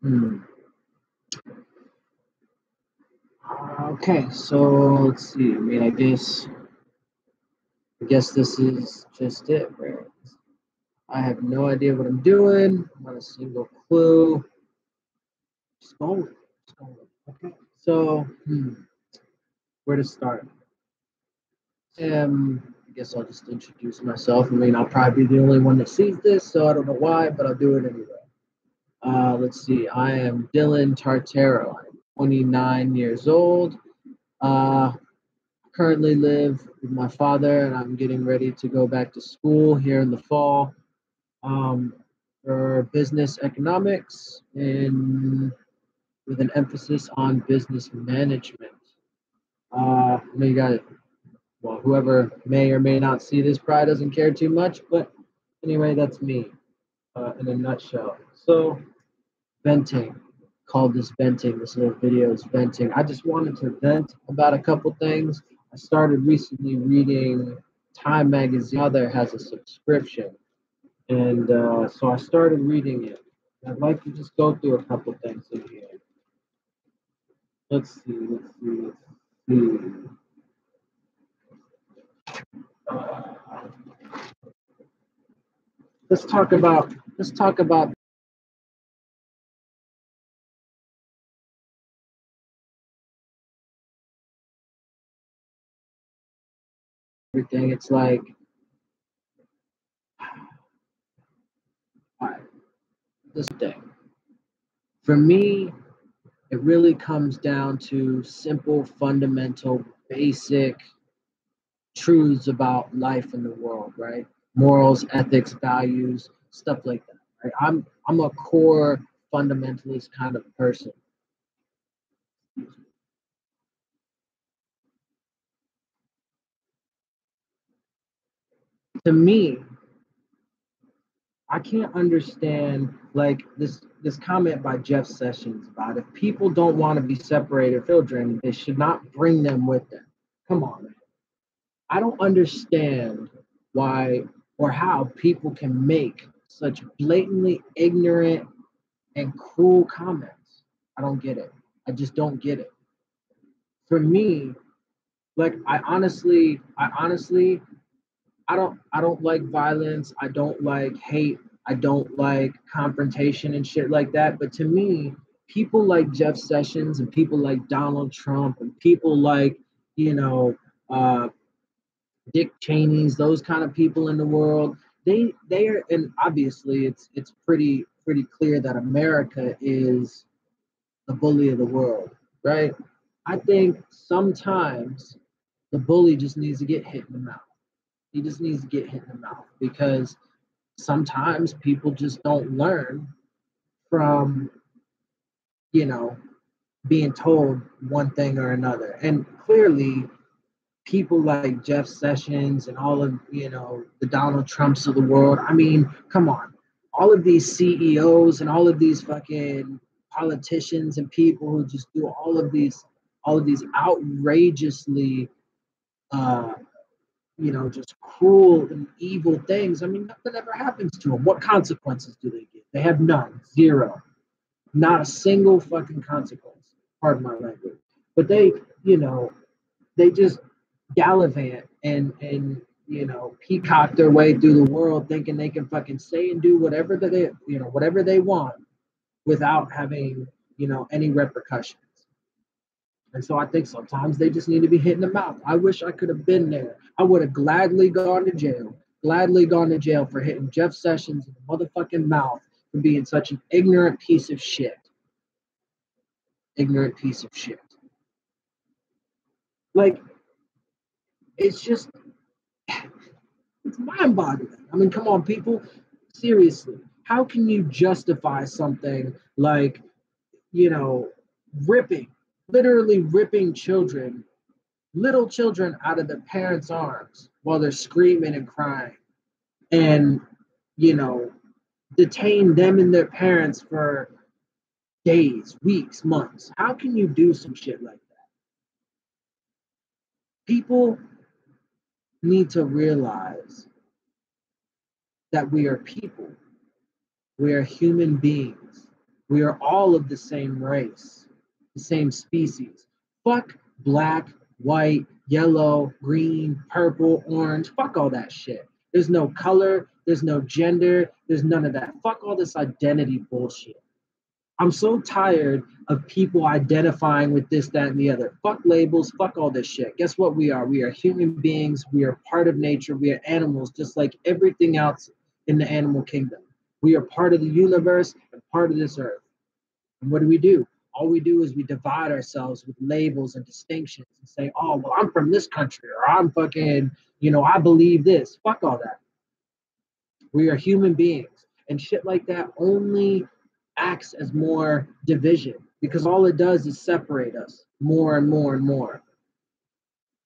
Hmm. Okay, so let's see. I mean, I guess this is just it, right? I have no idea what I'm doing. Not a single clue. Just going. Just going. Okay. So, where to start? I guess I'll just introduce myself. I mean, I'll probably be the only one that sees this, so I don't know why, but I'll do it anyway. Let's see. I am Dylan Tartero. I'm 29 years old. Uh, Currently live with my father, and I'm getting ready to go back to school here in the fall um, for business economics and with an emphasis on business management. I know you got, well, whoever may or may not see this probably doesn't care too much, but anyway, that's me in a nutshell. So, venting, called this venting. This little video is venting. I just wanted to vent about a couple things. I started recently reading Time Magazine. My mother has a subscription, and so I started reading it. I'd like to just go through a couple things in here. Let's see. See. Let's talk about everything. It's like, all right, this thing. For me, it really comes down to simple, fundamental, basic truths about life in the world, right? Morals, ethics, values, stuff like that. Right? I'm a core fundamentalist kind of person. To me, I can't understand like this comment by Jeff Sessions about if people don't want to be separated from children, they should not bring them with them. Come on, man. I don't understand why or how people can make such blatantly ignorant and cruel comments. I don't get it. I just don't get it. For me, like I honestly I don't like violence. I don't like hate. I don't like confrontation and shit like that. But to me, people like Jeff Sessions and people like Donald Trump and people like, you know, uh, Dick Cheney's, those kind of people in the world, they are, and obviously it's pretty clear that America is the bully of the world, right? I think sometimes the bully just needs to get hit in the mouth. He just needs to get hit in the mouth because sometimes people just don't learn from, you know, being told one thing or another. And clearly, people like Jeff Sessions and all of, the Donald Trumps of the world. I mean, come on. All of these CEOs and all of these fucking politicians and people who just do all of these outrageously uh just cruel and evil things. I mean, nothing ever happens to them. What consequences do they get? They have none. Zero. Not a single fucking consequence. Pardon my language. But you know, they just gallivant and peacock their way through the world thinking they can fucking say and do whatever they want without having any repercussions. And so I think sometimes they just need to be hit in the mouth. I wish I could have been there. I would have gladly gone to jail for hitting Jeff Sessions in the motherfucking mouth for being such an ignorant piece of shit. Ignorant piece of shit. Like, it's just it's mind boggling. I mean, come on, people. Seriously, how can you justify something like, you know, ripping, literally ripping little children out of their parents' arms while they're screaming and crying and, you know, detain them and their parents for days, weeks, months? How can you do some shit like that? People need to realize that we are people. We are human beings. We are all of the same race, the same species. Fuck black, white, yellow, green, purple, orange. Fuck all that shit. There's no color, there's no gender, there's none of that. Fuck all this identity bullshit. I'm so tired of people identifying with this, that, and the other. Fuck labels, fuck all this shit. Guess what we are? We are human beings. We are part of nature. We are animals, just like everything else in the animal kingdom. We are part of the universe and part of this earth. And what do? All we do is we divide ourselves with labels and distinctions and say, oh, well, I'm from this country or I'm fucking, I believe this. Fuck all that. We are human beings. And shit like that only acts as more division because all it does is separate us more and more and more.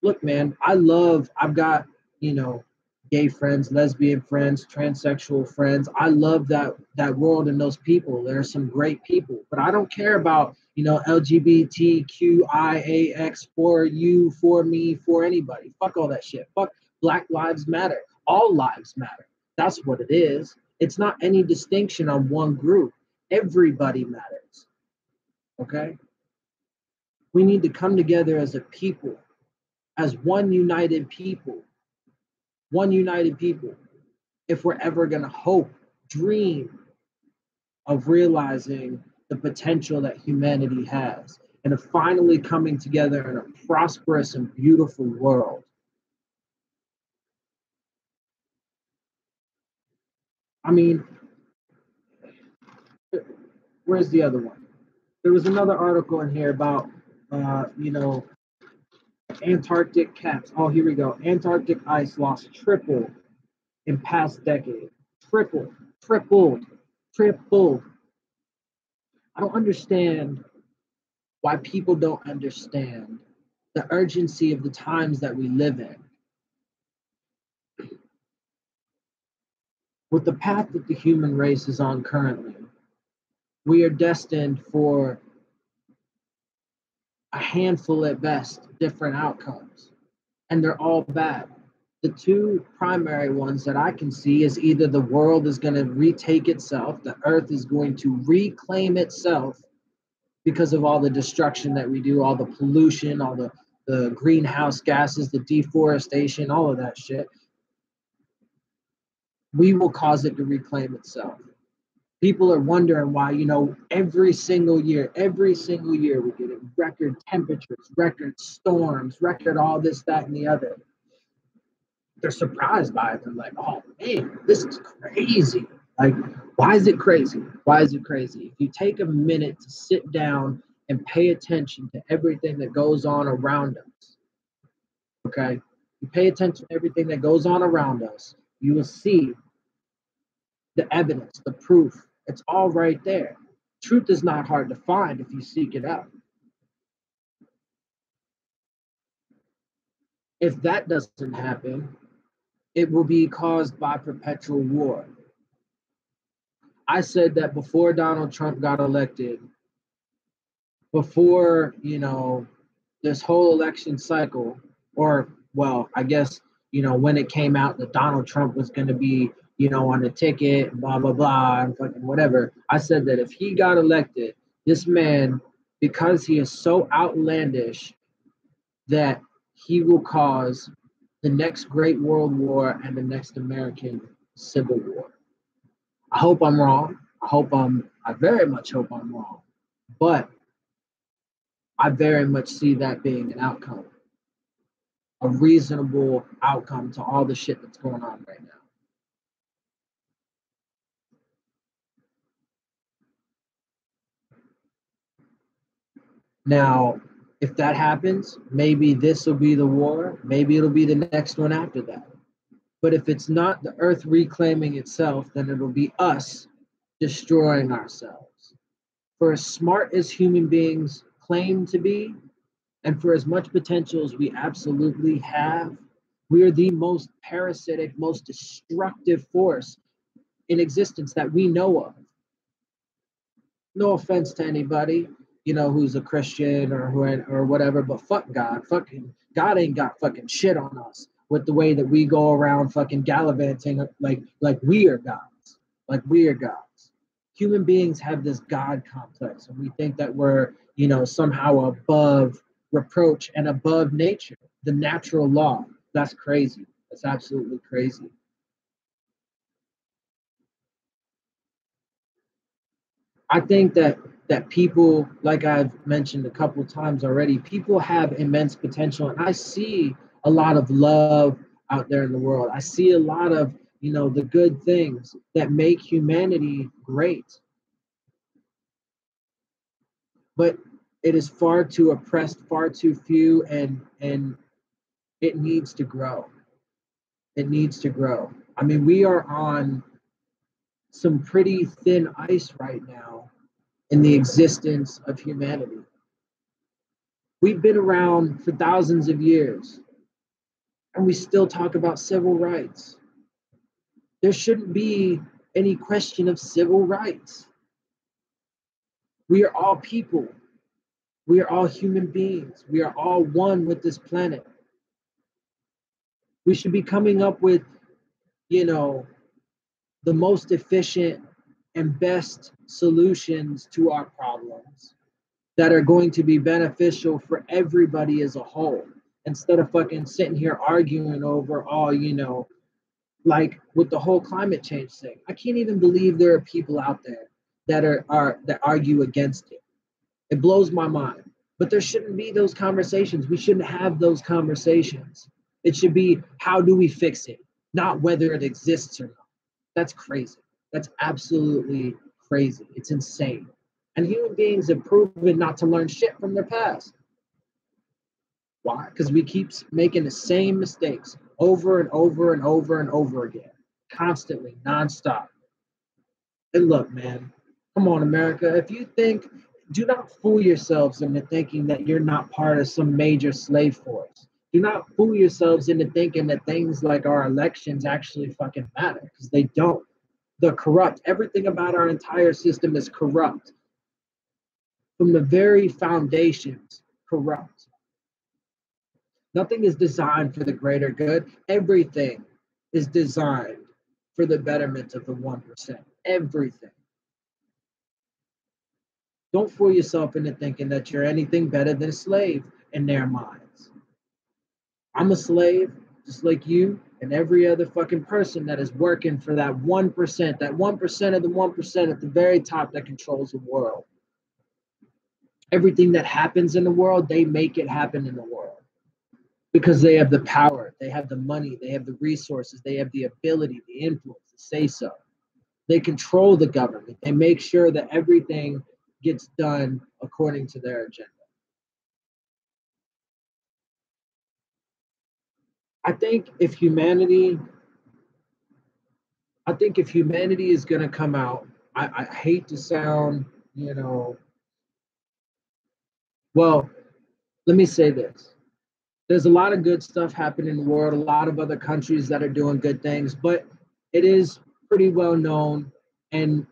Look, man, I've got, gay friends, lesbian friends, transsexual friends. I love that world and those people. There are some great people, but I don't care about, LGBTQIAX for you, for me, for anybody. Fuck all that shit. Fuck Black Lives Matter. All lives matter. That's what it is. It's not any distinction on one group. Everybody matters. Okay? We need to come together as a people, as one united people. One united people. If we're ever going to hope, dream of realizing the potential that humanity has and of finally coming together in a prosperous and beautiful world. I mean, where's the other one? There was another article in here about, Antarctic caps. Oh, here we go. Antarctic ice lost triple in past decade. Tripled, tripled, tripled. I don't understand why people don't understand the urgency of the times that we live in. With the path that the human race is on currently, we are destined for a handful at best different outcomes, and they're all bad. The two primary ones that I can see is either the world is going to retake itself, the earth is going to reclaim itself because of all the destruction that we do, all the pollution, all the greenhouse gases, the deforestation, all of that shit. We will cause it to reclaim itself. People are wondering why, every single year, we're getting record temperatures, record storms, record all this, that, and the other. They're surprised by it. They're like, oh man, this is crazy. Like, why is it crazy? Why is it crazy? If you take a minute to sit down and pay attention to everything that goes on around us, okay? You pay attention to everything that goes on around us, you will see the evidence, the proof. It's all right there. Truth is not hard to find if you seek it out. If that doesn't happen, it will be caused by perpetual war. I said that before Donald Trump got elected, before, this whole election cycle, or, well, I guess, when it came out that Donald Trump was going to be, on the ticket, and blah, blah, blah, and fucking whatever. I said that if he got elected, this man, because he is so outlandish, that he will cause the next Great World War and the next American Civil War. I hope I'm wrong. I very much hope I'm wrong. But I very much see that being an outcome, a reasonable outcome to all the shit that's going on right now. Now, if that happens, maybe this will be the war. Maybe it'll be the next one after that. But if it's not the earth reclaiming itself, then it'll be us destroying ourselves. For as smart as human beings claim to be, and for as much potential as we absolutely have, we are the most parasitic, most destructive force in existence that we know of. No offense to anybody, who's a Christian or whatever, but fuck God. Fucking God ain't got fucking shit on us with the way that we go around fucking gallivanting like we are gods. Like we are gods. human beings have this God complex, and we think that we're, somehow above reproach and above nature, the natural law. That's crazy. That's absolutely crazy. I think that people, like I've mentioned a couple times already, people have immense potential, and I see a lot of love out there in the world. I see a lot of, the good things that make humanity great, but it is far too oppressed, far too few, and it needs to grow. It needs to grow. I mean, we are on some pretty thin ice right now in the existence of humanity. We've been around for thousands of years, and we still talk about civil rights. There shouldn't be any question of civil rights. We are all people. We are all human beings. We are all one with this planet. We should be coming up with, you know, the most efficient and best solutions to our problems that are going to be beneficial for everybody as a whole, instead of fucking sitting here arguing over, like with the whole climate change thing. I can't even believe there are people out there that argue against it. It blows my mind. But there shouldn't be those conversations. We shouldn't have those conversations. It should be, how do we fix it, not whether it exists or not. That's crazy. That's absolutely crazy. It's insane. And human beings have proven not to learn shit from their past. Why? Because we keep making the same mistakes over and over and over and over again, constantly, nonstop. And look, man, come on, America. Do not fool yourselves into thinking that you're not part of some major slave force. Do not fool yourselves into thinking that things like our elections actually fucking matter, because they don't. They're corrupt. Everything about our entire system is corrupt. From the very foundations, corrupt. Nothing is designed for the greater good. Everything is designed for the betterment of the 1%. Everything. Don't fool yourself into thinking that you're anything better than a slave in their minds. I'm a slave, just like you and every other fucking person that is working for that 1%, that 1% of the 1% at the very top that controls the world. Everything that happens in the world, they make it happen in the world because they have the power, they have the money, they have the resources, they have the ability, the influence to say so. They control the government. They make sure that everything gets done according to their agenda. I think if humanity is going to come out, I hate to sound, well, let me say this. There's a lot of good stuff happening in the world, a lot of other countries that are doing good things, but it is pretty well known and,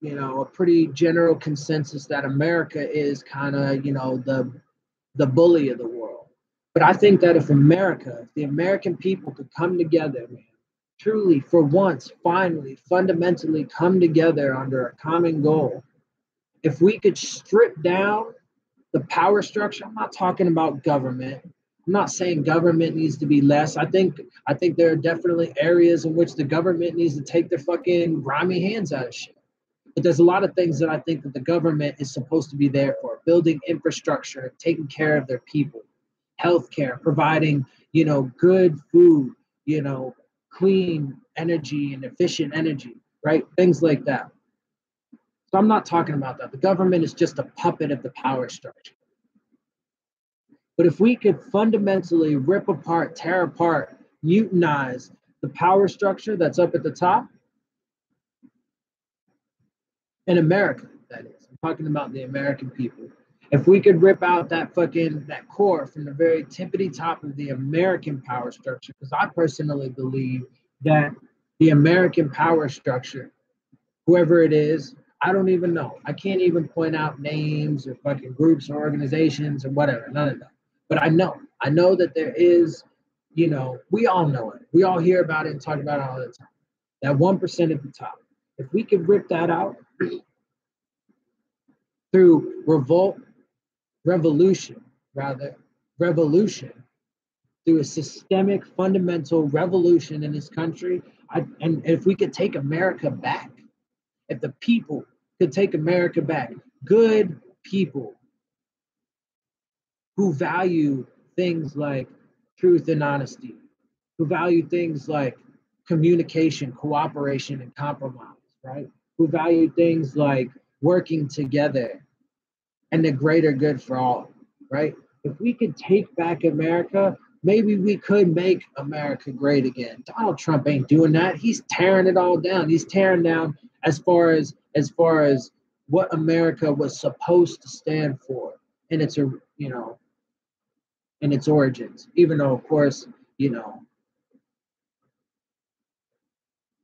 a pretty general consensus that America is kind of, the bully of the world. But I think that if the American people could come together, man, truly, for once, finally, fundamentally come together under a common goal, if we could strip down the power structure, I'm not talking about government. I'm not saying government needs to be less. I think there are definitely areas in which the government needs to take their fucking grimy hands out of shit. But there's a lot of things that I think that the government is supposed to be there for: building infrastructure, taking care of their people, healthcare, providing, good food, clean energy and efficient energy, right? Things like that. So I'm not talking about that. The government is just a puppet of the power structure. But if we could fundamentally rip apart, tear apart, mutinize the power structure that's up at the top, in America, that is. I'm talking about the American people. If we could rip out that core from the very tippity top of the American power structure, because I personally believe that the American power structure, whoever it is, I don't even know. I can't even point out names or fucking groups or organizations or whatever, none of that. But I know that there is, we all know it. We all hear about it and talk about it all the time. That 1% at the top. If we could rip that out, through revolution, rather, revolution, through a systemic, fundamental revolution in this country. And if we could take America back, if the people could take America back, good people who value things like truth and honesty, who value things like communication, cooperation, and compromise, right? Who value things like working together and the greater good for all, right? If we could take back America, maybe we could make America great again. Donald Trump ain't doing that. He's tearing it all down. He's tearing down as far as what America was supposed to stand for in its in its origins. Even though, of course,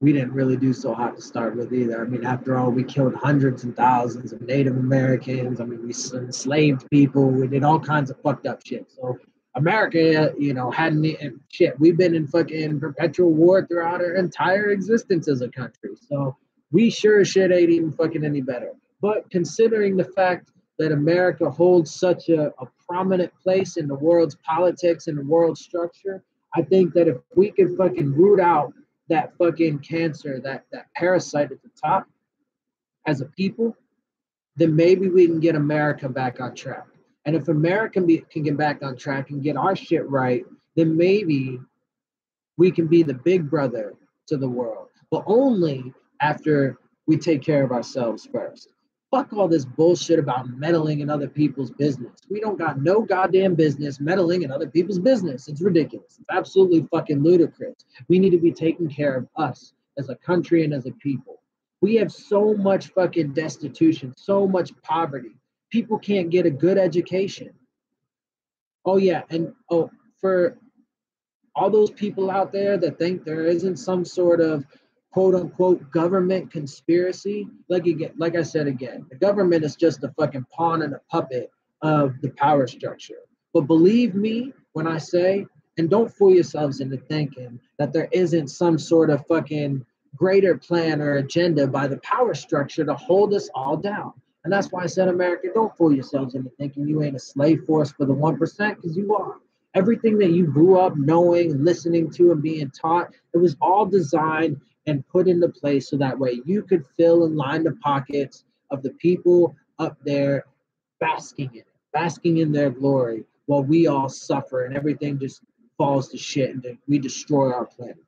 we didn't really do so hot to start with either. I mean, after all, we killed hundreds and thousands of Native Americans. I mean, we enslaved people. We did all kinds of fucked up shit. So America, hadn't shit. We've been in fucking perpetual war throughout our entire existence as a country. So we sure as shit ain't even fucking any better. But considering the fact that America holds such a prominent place in the world's politics and the world's structure, I think that if we could fucking root out that fucking cancer, that parasite at the top as a people, then maybe we can get America back on track. And if America can get back on track and get our shit right, then maybe we can be the big brother to the world, but only after we take care of ourselves first. Fuck all this bullshit about meddling in other people's business. We don't got no goddamn business meddling in other people's business. It's ridiculous. It's absolutely fucking ludicrous. We need to be taking care of us as a country and as a people. We have so much fucking destitution, so much poverty. People can't get a good education. Oh yeah, and for all those people out there that think there isn't some sort of quote unquote government conspiracy, like I said again, the government is just a fucking pawn and a puppet of the power structure. But believe me when I say, and don't fool yourselves into thinking that there isn't some sort of fucking greater plan or agenda by the power structure to hold us all down. And that's why I said, America, don't fool yourselves into thinking you ain't a slave force for the 1%, because you are. Everything that you grew up knowing, listening to, and being taught, it was all designed and put into place so that way you could fill and line the pockets of the people up there basking in their glory, while we all suffer and everything just falls to shit and we destroy our planet.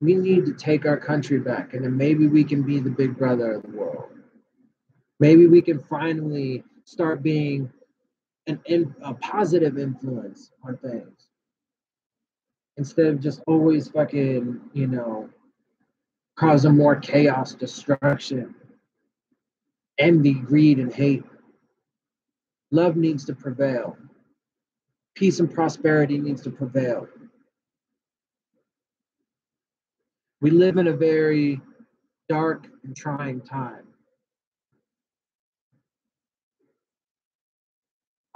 We need to take our country back, and then maybe we can be the big brother of the world. Maybe we can finally start being a positive influence on things instead of just always fucking, causing more chaos, destruction, envy, greed, and hate. Love needs to prevail. Peace and prosperity needs to prevail. We live in a very dark and trying time.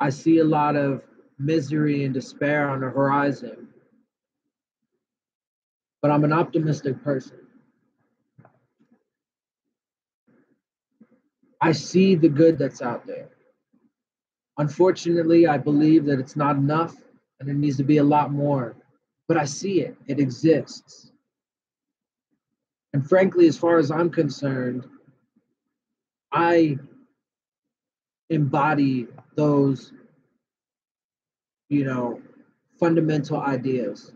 I see a lot of misery and despair on the horizon, but I'm an optimistic person. I see the good that's out there. Unfortunately, I believe that it's not enough and there needs to be a lot more, but I see it. It exists. And frankly, as far as I'm concerned, I embody those, fundamental ideas.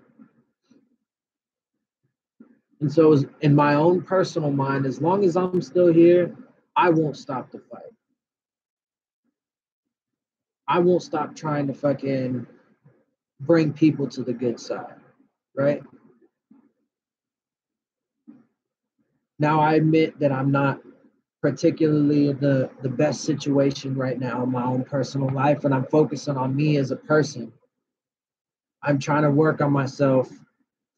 And so, in my own personal mind, as long as I'm still here, I won't stop the fight. I won't stop trying to fucking bring people to the good side, right? Now, I admit that I'm not particularly in the best situation right now in my own personal life, and I'm focusing on me as a person. I'm trying to work on myself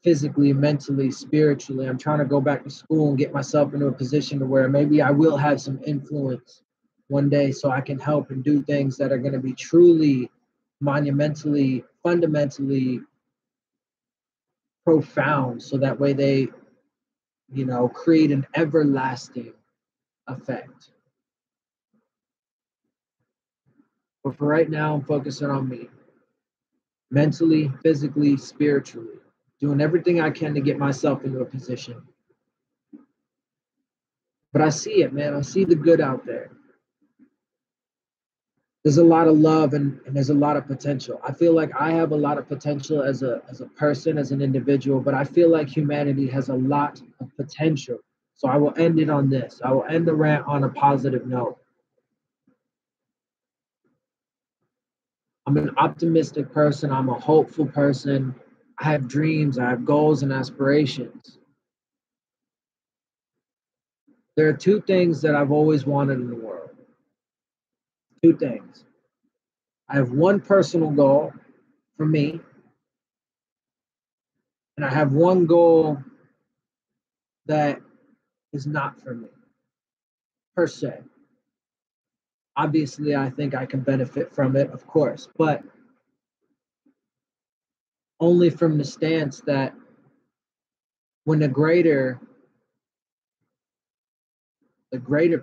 physically, mentally, spiritually. I'm trying to go back to school and get myself into a position to where maybe I will have some influence one day so I can help and do things that are going to be truly monumentally, fundamentally profound, so that way they, create an everlasting effect. But for right now, I'm focusing on me, mentally, physically, spiritually, doing everything I can to get myself into a position. But I see it, man. I see the good out there. There's a lot of love, and there's a lot of potential. I feel like I have a lot of potential as a person, as an individual, but I feel like humanity has a lot of potential. So I will end it on this. I will end the rant on a positive note. I'm an optimistic person. I'm a hopeful person. I have dreams. I have goals and aspirations. There are two things that I've always wanted in the world. Two things. I have one personal goal for me, and I have one goal that is not for me, per se. Obviously, I think I can benefit from it, of course, but only from the stance that when the greater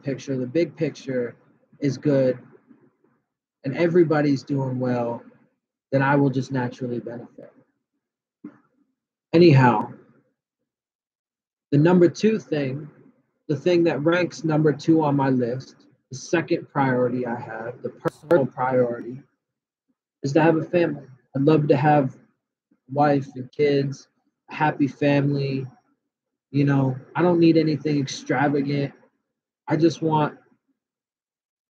picture, the big picture is good and everybody's doing well, then I will just naturally benefit. Anyhow, the number two thing, the thing that ranks number two on my list, the second priority I have, the personal priority, is to have a family. I'd love to have a wife and kids, a happy family. I don't need anything extravagant. I just want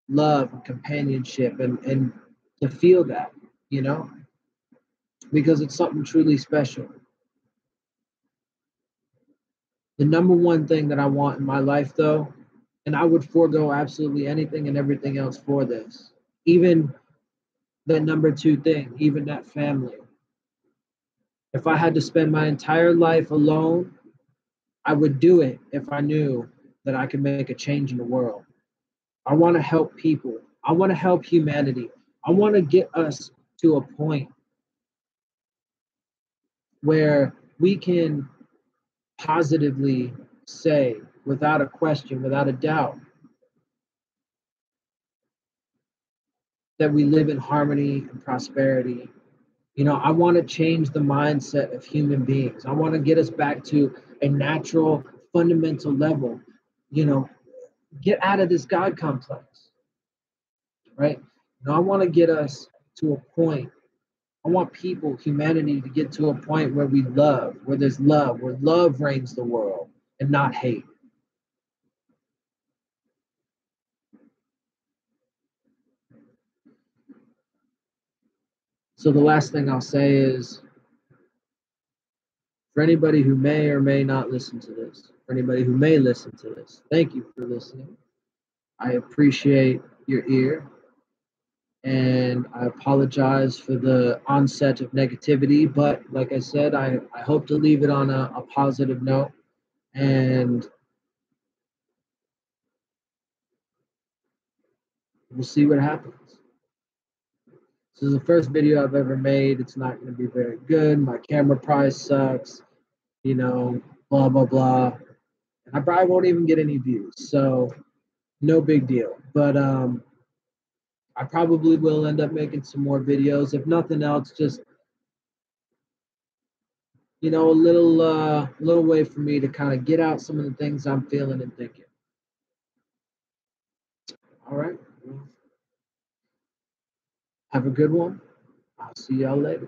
love and companionship and to feel that, you know, because it's something truly special. The number one thing that I want in my life, though, and I would forego absolutely anything and everything else for this, even that number two thing, even that family. If I had to spend my entire life alone, I would do it if I knew that I could make a change in the world. I want to help people. I want to help humanity. I want to get us to a point where we can positively say, without a question, without a doubt, that we live in harmony and prosperity. I want to change the mindset of human beings. I want to get us back to a natural, fundamental level. You know, get out of this God complex, right? I want to get us to a point. I want people, humanity, to get to a point where we love, where there's love, where love reigns the world and not hate. So the last thing I'll say is, for anybody who may or may not listen to this, for anybody who may listen to this, thank you for listening. I appreciate your ear, and I apologize for the onset of negativity. But like I said, I hope to leave it on a positive note, and we'll see what happens. This is the first video I've ever made. It's not going to be very good. My camera price sucks, blah, blah, blah. And I probably won't even get any views. So no big deal. But I probably will end up making some more videos. If nothing else, just a little way for me to kind of get out some of the things I'm feeling and thinking. All right. Have a good one. I'll see y'all later.